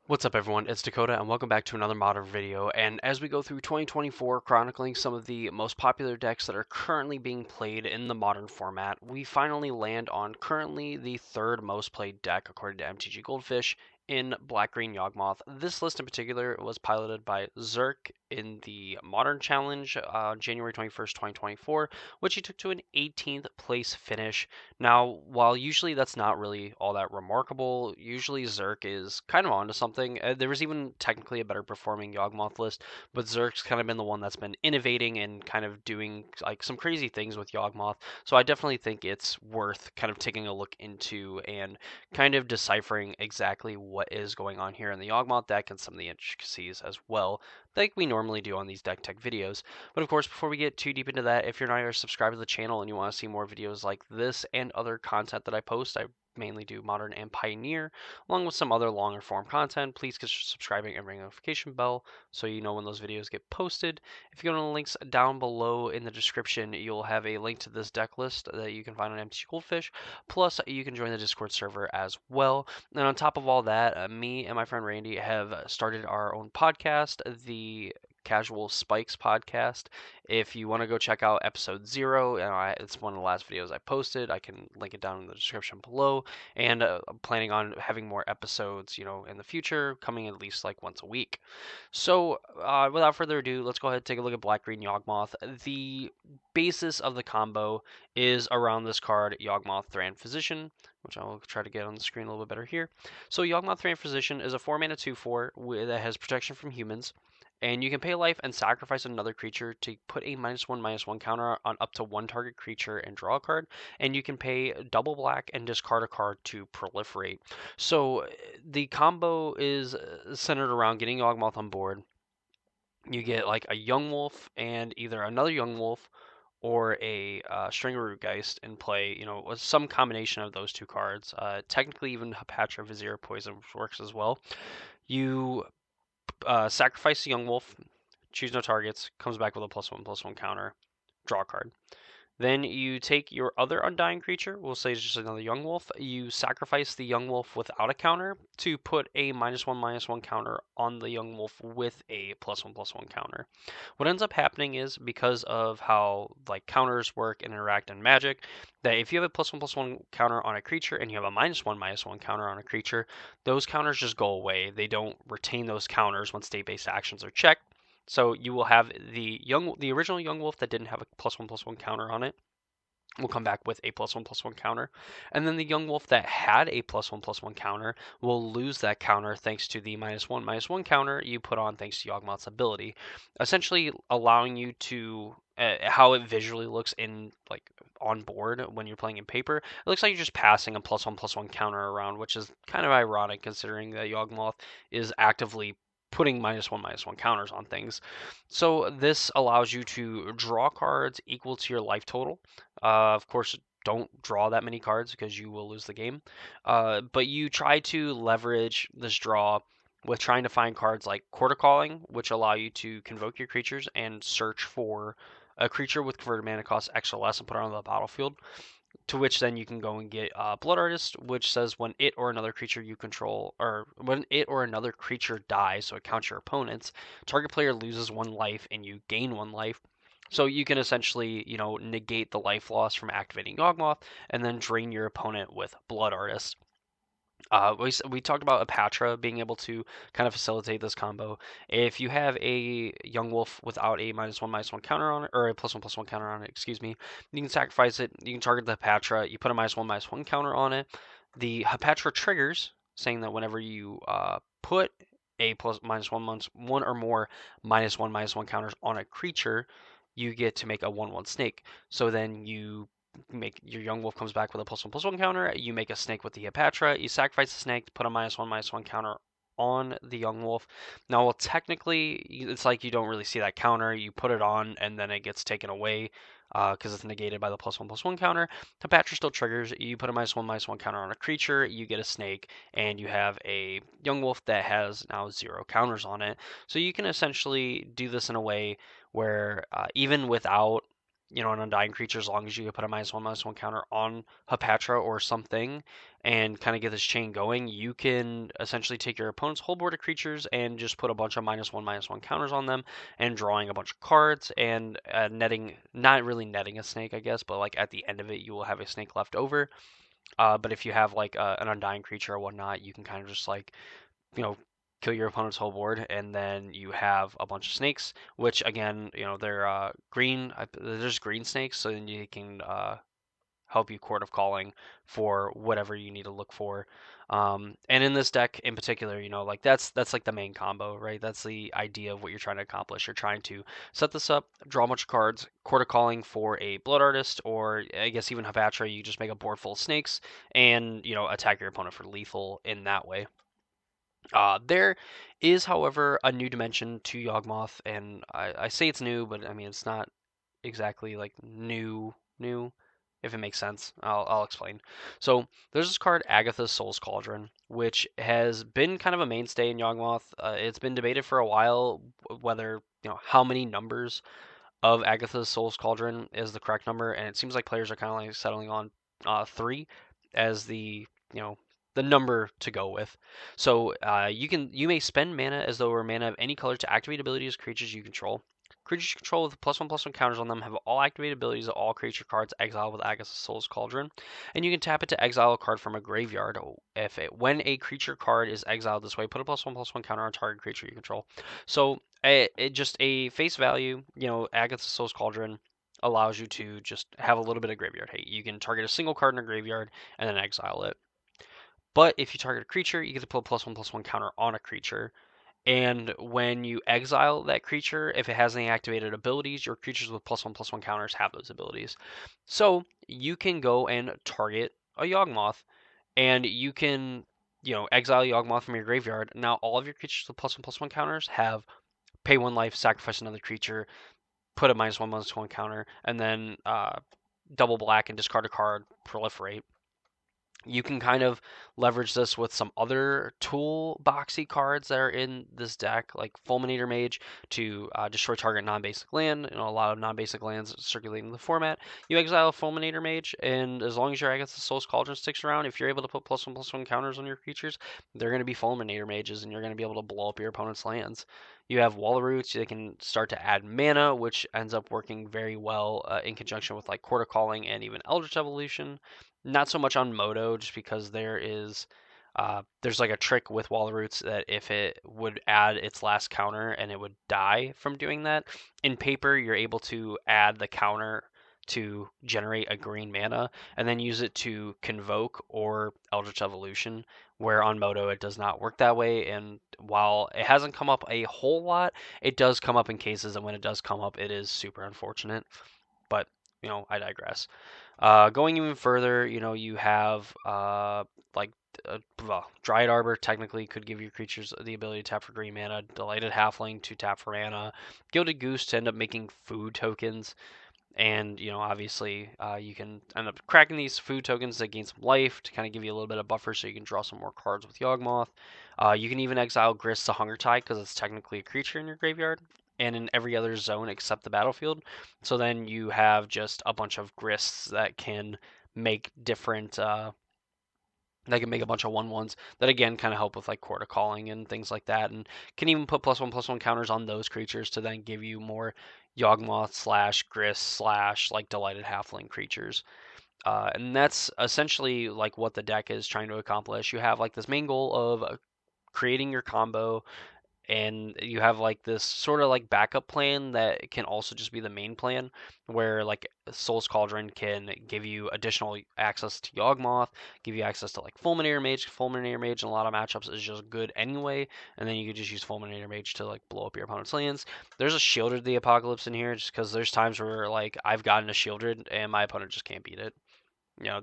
What's up everyone, it's Dakota and welcome back to another modern video. And as we go through 2024 chronicling some of the most popular decks that are currently being played in the modern format, we finally land on currently the third most played deck according to MTG Goldfish in Black-Green Yawgmoth. This list in particular was piloted by Zerk in the Modern Challenge January 21st, 2024, which he took to an 18th place finish. Now, while usually that's not really all that remarkable, usually Zerk is kind of onto something. There was even technically a better performing Yawgmoth list, but Zerk's kind of been the one that's been innovating and kind of doing like some crazy things with Yawgmoth. So I definitely think it's worth kind of taking a look into and kind of deciphering exactly what is going on here in the Yawgmoth deck and some of the intricacies as well, like we normally do on these deck tech videos. But of course, before we get too deep into that, if you're not already subscribed to the channel and you want to see more videos like this and other content that I post, I mainly do Modern and Pioneer, along with some other longer form content. Please consider subscribing and ring the notification bell so you know when those videos get posted. If you go to the links down below in the description, you'll have a link to this deck list that you can find on MTG Goldfish. Plus, you can join the Discord server as well. And on top of all that, me and my friend Randy have started our own podcast, the Casual Spikes podcast. If you want to go check out episode 0, it's one of the last videos I posted. I can link it down in the description below. And I'm planning on having more episodes, in the future, coming at least like once a week. So, without further ado, let's go ahead and take a look at Black Green Yawgmoth. The basis of the combo is around this card, Yawgmoth Thran Physician, which I'll try to get on the screen a little bit better here. So, Yawgmoth Thran Physician is a 4 mana 2/4 that has protection from humans. And you can pay life and sacrifice another creature to put a -1/-1 counter on up to one target creature and draw a card. And you can pay double black and discard a card to proliferate. So the combo is centered around getting Yawgmoth on board. You get like a Yawgmoth and either another Yawgmoth or a Stringerroot in play, with some combination of those two cards. Technically, even Hapatra Vizier Poison works as well. You sacrifice the Yawgmoth, choose no targets, comes back with a +1/+1 counter, draw a card. Then you take your other Undying creature, we'll say it's just another Yawgmoth. You sacrifice the Yawgmoth without a counter to put a -1/-1 counter on the Yawgmoth with a +1/+1 counter. What ends up happening is, because of how like counters work and interact in Magic, that if you have a +1/+1 counter on a creature and you have a -1/-1 counter on a creature, those counters just go away. They don't retain those counters when state-based actions are checked. So you will have the original Yawgmoth that didn't have a +1/+1 counter on it will come back with a +1/+1 counter, and then the Yawgmoth that had a +1/+1 counter will lose that counter thanks to the -1/-1 counter you put on thanks to Yawgmoth's ability, essentially allowing you to how it visually looks in like on board when you're playing in paper. It looks like you're just passing a +1/+1 counter around, which is kind of ironic considering that Yawgmoth is actively putting -1/-1 counters on things. So this allows you to draw cards equal to your life total. Of course, don't draw that many cards because you will lose the game. But you try to leverage this draw with trying to find cards like Quarter Calling, which allow you to convoke your creatures and search for a creature with converted mana cost X or less and put it on the battlefield. To which then you can go and get Blood Artist, which says when it or another creature you control, or when it or another creature dies, so it counts your opponents, target player loses 1 life and you gain 1 life. So you can essentially, negate the life loss from activating Yawgmoth and then drain your opponent with Blood Artist. We talked about Apatra being able to kind of facilitate this combo. If you have a Yawgmoth without a -1/-1 counter on it, or a +1/+1 counter on it, excuse me, you can sacrifice it. You can target the Apatra. You put a -1/-1 counter on it. The Apatra triggers, saying that whenever you put a +1/-1 or more -1/-1 counters on a creature, you get to make a 1/1 snake. So then you make your Yawgmoth comes back with a +1/+1 counter. You make a snake with the Hapatra. You sacrifice the snake, put a -1/-1 counter on the Yawgmoth. Now, well, technically, it's like you don't really see that counter. You put it on, and then it gets taken away because it's negated by the +1/+1 counter. Hapatra still triggers. You put a -1/-1 counter on a creature. You get a snake, and you have a Yawgmoth that has now 0 counters on it. So you can essentially do this in a way where even without an Undying creature, as long as you put a -1/-1 counter on Hapatra or something and kind of get this chain going, you can essentially take your opponent's whole board of creatures and just put a bunch of -1/-1 counters on them and drawing a bunch of cards and netting, not really netting a snake, I guess, but like at the end of it, you will have a snake left over. But if you have like an Undying creature or whatnot, you can kind of just like, kill your opponent's whole board, and then you have a bunch of snakes, which again, they're green. There's green snakes, so then you can help you Court of Calling for whatever you need to look for. And in this deck in particular, like that's like the main combo, right? That's the idea of what you're trying to accomplish. You're trying to set this up, draw a bunch of cards, Court of Calling for a Blood Artist, or I guess even Hapatra, you just make a board full of snakes and attack your opponent for lethal in that way. There is, however, a new dimension to Yawgmoth, and I say it's new, but I mean it's not exactly like new, if it makes sense. I'll explain. So there's this card, Agatha's Soul's Cauldron, which has been kind of a mainstay in Yawgmoth. It's been debated for a while whether how many numbers of Agatha's Soul's Cauldron is the correct number, and it seems like players are kind of like settling on 3 as you know the number to go with. So you may spend mana as though it were mana of any color to activate abilities creatures you control. Creatures you control with +1/+1 counters on them have all activated abilities of all creature cards exiled with Agatha's Soul's Cauldron, and you can tap it to exile a card from a graveyard. When a creature card is exiled this way, put a +1/+1 counter on target creature you control. So just a face value, Agatha's Soul's Cauldron allows you to just have a little bit of graveyard hate. You can target a single card in a graveyard and then exile it. But if you target a creature, you get to put a +1/+1 counter on a creature. And when you exile that creature, if it has any activated abilities, your creatures with +1/+1 counters have those abilities. So you can go and target a Yawgmoth, and you can, exile Yawgmoth from your graveyard. Now all of your creatures with +1/+1 counters have pay 1 life, sacrifice another creature, put a -1/-1 counter, and then double black and discard a card, proliferate. You can kind of leverage this with some other toolboxy cards that are in this deck, like Fulminator Mage to destroy target non-basic land. A lot of non-basic lands circulating the format. You exile Fulminator Mage, and as long as your Agatha's Soul's Cauldron sticks around, if you're able to put +1/+1 counters on your creatures, they're going to be Fulminator Mages, and you're going to be able to blow up your opponent's lands. You have Wall of Roots. They can start to add mana, which ends up working very well in conjunction with like Court of Calling and even Eldritch Evolution. Not so much on Moto, just because there's like a trick with Wall of Roots that if it would add its last counter and it would die from doing that, in paper you're able to add the counter to generate a green mana and then use it to Convoke or Eldritch Evolution, where on Moto it does not work that way. And while it hasn't come up a whole lot, it does come up in cases, and when it does come up, it is super unfortunate. But I digress. Going even further, you have like Dryad Arbor technically could give your creatures the ability to tap for green mana, Delighted Halfling to tap for mana, Gilded Goose to end up making food tokens, and obviously you can end up cracking these food tokens that gain some life to kind of give you a little bit of buffer so you can draw some more cards with Yawgmoth. You can even exile Grist to Hunger Tide because it's technically a creature in your graveyard and in every other zone except the battlefield. So then you have just a bunch of Grists that can make different that can make a bunch of 1/1s that again kind of help with like Court of Calling and things like that, and can even put +1/+1 counters on those creatures to then give you more Yawgmoth slash Grist slash like Delighted Halfling creatures. And that's essentially like what the deck is trying to accomplish. You have like this main goal of creating your combo, and you have like this sort of like backup plan that can also just be the main plan, where like Soul's Cauldron can give you additional access to Yawgmoth, give you access to like Fulminator Mage. Fulminator Mage in a lot of matchups is just good anyway, and then you could just use Fulminator Mage to like blow up your opponent's lands. There's a Shielded the Apocalypse in here just because there's times where like I've gotten a Shielded and my opponent just can't beat it.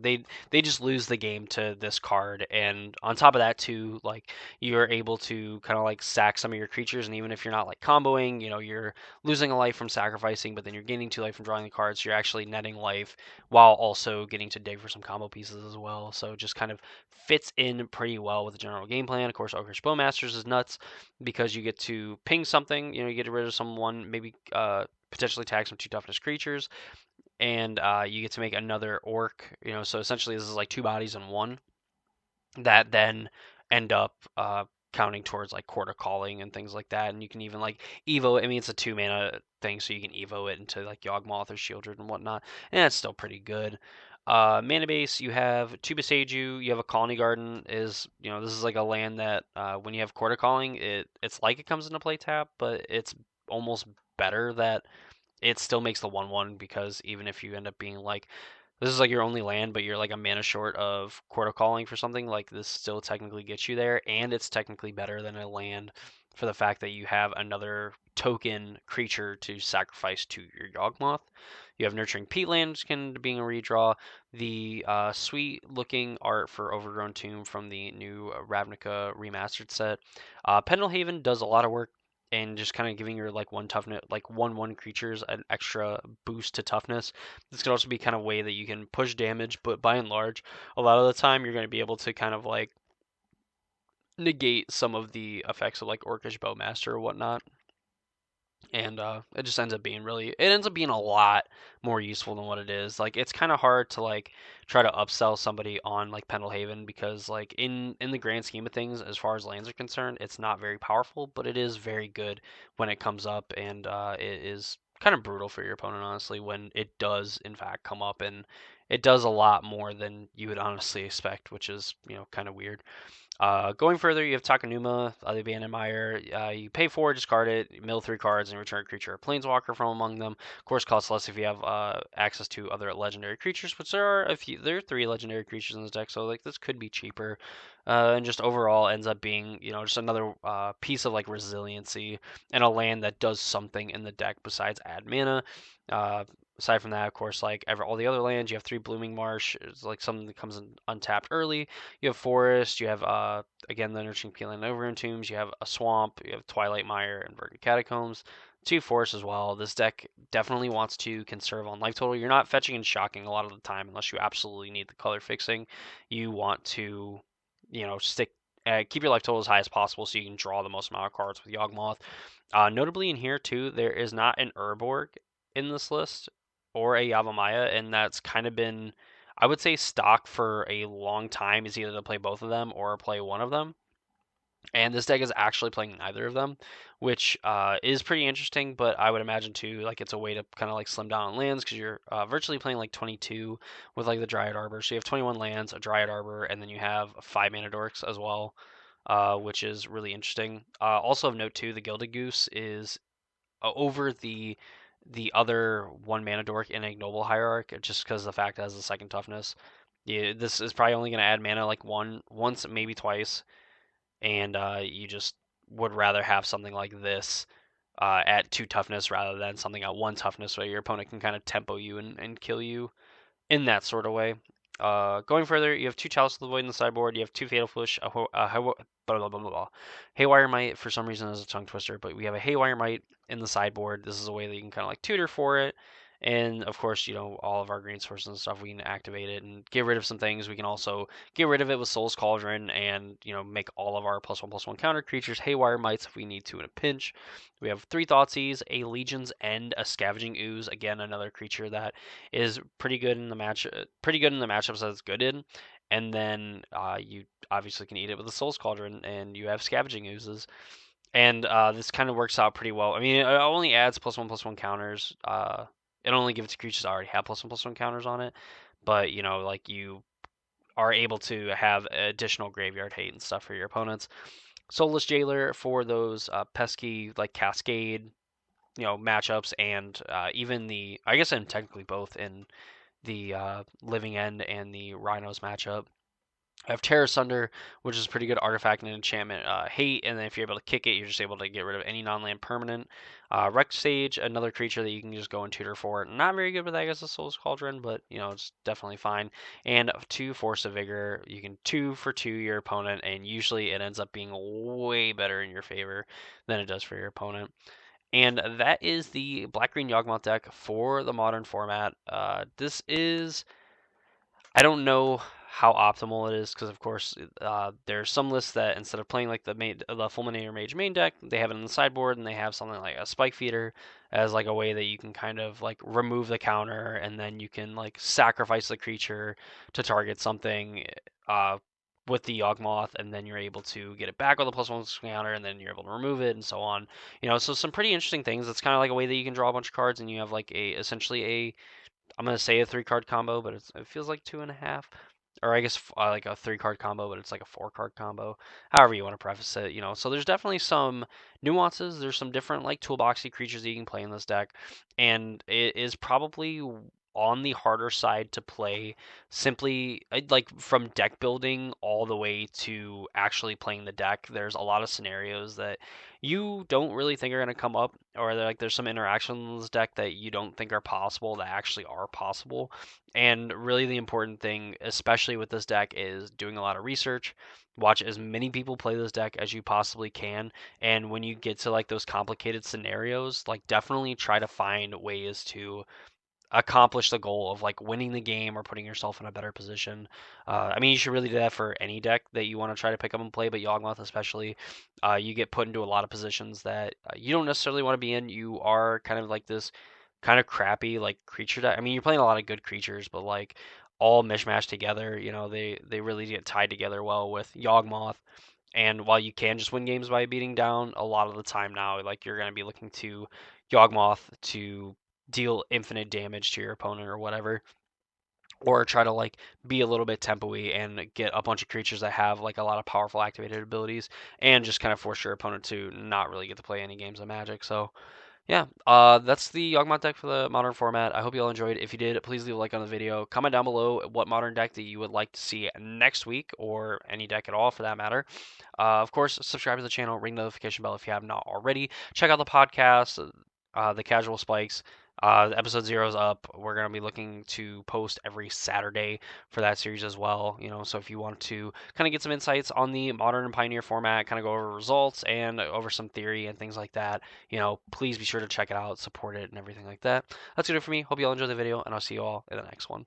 They just lose the game to this card, and on top of that too, like you're able to kind of like sack some of your creatures, and even if you're not like comboing, you're losing a life from sacrificing, but then you're gaining 2 life from drawing the cards, so you're actually netting life while also getting to dig for some combo pieces as well. So it just kind of fits in pretty well with the general game plan. Of course, Oakish Bowmasters is nuts because you get to ping something, you get rid of someone, maybe potentially tag some 2 toughness creatures. and you get to make another orc. So essentially this is like two bodies in one that then end up counting towards like quarter calling and things like that. And you can even like evo. I mean, it's a 2 mana thing, so you can evo it into like Yawgmoth or Shieldred and whatnot, and that's still pretty good. Mana base, you have two Besage you. You have a Colony Garden. This is like a land that when you have quarter calling, it's like it comes into play tap, but it's almost better that it still makes the 1/1 because even if you end up being like this is like your only land, but you're like a mana short of Quarter Calling for something, like this still technically gets you there, and it's technically better than a land for the fact that you have another token creature to sacrifice to your Yawgmoth. You have Nurturing Peatland can being a redraw. The sweet looking art for Overgrown Tomb from the new Ravnica remastered set. Pendelhaven does a lot of work and just kind of giving your like one toughness, like 1/1 creatures an extra boost to toughness. This could also be kind of a way that you can push damage, but by and large, a lot of the time you're going to be able to kind of like negate some of the effects of like Orcish Bowmaster or whatnot. And it just ends up being a lot more useful than what it is. Like it's kind of hard to like try to upsell somebody on like Pendelhaven because like in the grand scheme of things, as far as lands are concerned, it's not very powerful, but it is very good when it comes up, and it is kind of brutal for your opponent honestly when it does in fact come up, and it does a lot more than you would honestly expect, which is kind of weird. Going further, you have Takanuma, the Abandoned Mire. You pay 4, discard it, mill 3 cards, and return a creature or planeswalker from among them. Of course, costs less if you have access to other legendary creatures, which there are a few. There are 3 legendary creatures in this deck, so like this could be cheaper. And just overall ends up being, just another piece of like resiliency and a land that does something in the deck besides add mana. Aside from that, of course, like all the other lands, you have 3 Blooming Marsh. It's like something that comes in untapped early. You have Forest, you have again the Nurturing Peeling Overgrown Tombs, you have a Swamp, you have Twilight Mire and Verdant Catacombs, 2 Forests as well. This deck definitely wants to conserve on life total. You're not fetching and shocking a lot of the time unless you absolutely need the color fixing. You want to, stick keep your life total as high as possible so you can draw the most amount of cards with Yawgmoth. Notably in here too, there is not an Urborg in this list or a Yavimaya, and that's kind of been, I would say, stock for a long time is either to play both of them or play one of them. And this deck is actually playing neither of them, which is pretty interesting. But I would imagine too, like it's a way to kind of like slim down on lands because you're virtually playing like 22 with like the Dryad Arbor. So you have 21 lands, a Dryad Arbor, and then you have 5 mana dorks as well, which is really interesting. Also of note too, the Gilded Goose is over the other 1 mana dork in Ignoble Hierarch, just because the fact it has the second toughness. Yeah, this is probably only going to add mana like once, maybe twice, and you just would rather have something like this at 2 toughness rather than something at 1 toughness, so your opponent can kind of tempo you and kill you in that sort of way. Going further, you have 2 Chalice of the Void in the sideboard. You have 2 Fatal Push, blah, blah, blah, blah, blah. Haywire Might, for some reason, is a tongue twister, but we have a Haywire Might in the sideboard. This is a way that you can kind of like tutor for it. And of course, all of our green sources and stuff, we can activate it and get rid of some things. We can also get rid of it with Soul's Cauldron and, make all of our +1/+1 counter creatures Haywire Mites if we need to in a pinch. We have 3 Thoughtseize, a Legion's End, a Scavenging Ooze, again, another creature that is pretty good in the matchups that it's good in. And then you obviously can eat it with a Soul's Cauldron, and you have Scavenging Oozes. And this kind of works out pretty well. I mean, it only adds +1/+1 counters. It only gives it to creatures that already have +1/+1 counters on it. But, like you are able to have additional graveyard hate and stuff for your opponents. Soulless Jailer for those pesky, like, Cascade, matchups, and even I guess I'm technically both in the Living End and the Rhinos matchup. I have Terror Sunder, which is a pretty good artifact and enchantment hate, and then if you're able to kick it, you're just able to get rid of any non-land permanent. Wreck Sage, another creature that you can just go and tutor for. Not very good with that as a Soul's Cauldron, but it's definitely fine. And 2 Force of Vigor, you can 2 for 2 your opponent, and usually it ends up being way better in your favor than it does for your opponent. And that is the Black-Green Yawgmoth deck for the modern format. This is, I don't know how optimal it is, because of course there's some lists that instead of playing like the Fulminator Mage main deck, they have it in the sideboard and they have something like a Spike Feeder as like a way that you can kind of like remove the counter and then you can like sacrifice the creature to target something uh, with the Yawgmoth, and then you're able to get it back with a +1 counter, and then you're able to remove it, and so on. So some pretty interesting things. It's kind of like a way that you can draw a bunch of cards, and you have like essentially a I'm gonna say a 3 card combo, but it feels like 2.5, or I guess like a 3 card combo, but it's like a 4 card combo. However you want to preface it. So there's definitely some nuances. There's some different like toolboxy creatures that you can play in this deck, and it is probably on the harder side to play simply like from deck building all the way to actually playing the deck. There's a lot of scenarios that you don't really think are going to come up, or there's some interactions in this deck that you don't think are possible that actually are possible. And really the important thing, especially with this deck, is doing a lot of research. Watch as many people play this deck as you possibly can, and when you get to like those complicated scenarios, like definitely try to find ways to accomplish the goal of like winning the game or putting yourself in a better position. I mean, you should really do that for any deck that you want to try to pick up and play, but Yawgmoth especially, you get put into a lot of positions that you don't necessarily want to be in. You are kind of like this kind of crappy like creature deck. I mean, you're playing a lot of good creatures, but like all mishmashed together, they really get tied together well with Yawgmoth. And while you can just win games by beating down, a lot of the time now, like you're going to be looking to Yawgmoth to deal infinite damage to your opponent or whatever, or try to like be a little bit tempo-y and get a bunch of creatures that have like a lot of powerful activated abilities, and just kind of force your opponent to not really get to play any games of Magic. So yeah, that's the Yawgmoth deck for the modern format. I hope you all enjoyed. If you did, please leave a like on the video. Comment down below what modern deck that you would like to see next week, or any deck at all for that matter. Of course, subscribe to the channel, ring the notification bell if you have not already. Check out the podcast, the Casual Spikes. Episode 0 is up. We're going to be looking to post every Saturday for that series as well. So if you want to kind of get some insights on the modern and pioneer format, kind of go over results and over some theory and things like that, please be sure to check it out, support it, and everything like that. That's it for me. Hope you all enjoyed the video, and I'll see you all in the next one.